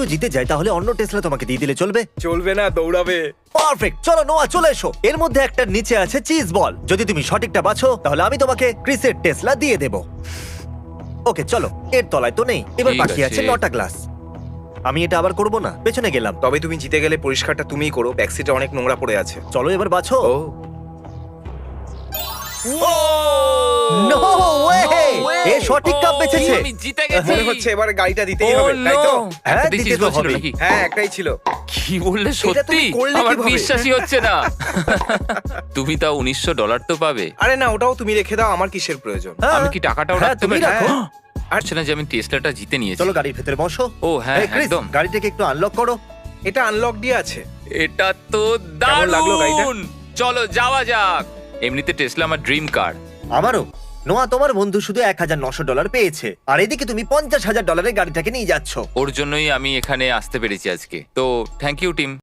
জিতে যায় তাহলে অন্য টেসলা তোমাকে দিয়ে দিলে চলবে? চলবে না, দৌড়াবে। পারফেক্ট, চলো নোয়া চলে এসো। এর মধ্যে একটা নিচে আছে চিজ বল। যদি তুমি সঠিকটা বাছো তাহলে আমি তোমাকে ক্রিসের টেসলা দিয়ে দেব। ওকে চলো, এর তলায় তো নেই। এবার ঠিক বাকি আছে আছে। 9টা গ্লাস। আমি এটা আবার করব না, পেছনে গেলাম। তবে তুমি জিতে গেলে পরিষ্কারটা তুমিই করো, ব্যাকসিটে অনেক নোংরা পড়ে আছে। চলো এবার বাছো। ও নো ওয়ে, way! এ সঠিক কাপ বেঁচেছে। আমি জিতে গেছি। মনে হচ্ছে এবার গাড়িটা দিতেই Oh, হবে, তাই তো? no! হ্যাঁ, একটা দিতে দিতে তো তো ছিল হবেই। নাকি? হ্যাঁ, একটাই ছিল। কি বললে এটা সত্যি? তুমি করলে আমার কিভাবে? বিশ্বাসই হচ্ছে না। তুমি তাও $1900 তো পাবে। আরে না, ওটাও তুমি রেখে দাও, আমার কিসের প্রয়োজন? হ্যাঁ, আমি কি টাকাটাও হ্যাঁ, রাখতে তুমি পারি? রাখো। আচ্ছা না যে আমি টেসলাটা জিতে নিয়েছি। চলো গাড়ির ভেতরে বসো। ও হ্যাঁ, এই, ক্রিস, একদম। গাড়িটাকে একটু আনলক করো। এটা আনলক দিয়ে আছে। এটা তো কেমন লাগলো গাড়িটা? দারুণ। চলো যাওয়া যাক। এমনিতে টেসলা আমার ড্রিম কার। আমারও। নোয়া, তোমার বন্ধু শুধু $1900 পেয়েছে, আর এদিকে তুমি $50,000 গাড়িটাকে নিয়ে যাচ্ছ। ওর জন্যই আমি এখানে আসতে পেরেছি আজকে। তো থ্যাংক ইউ টিম।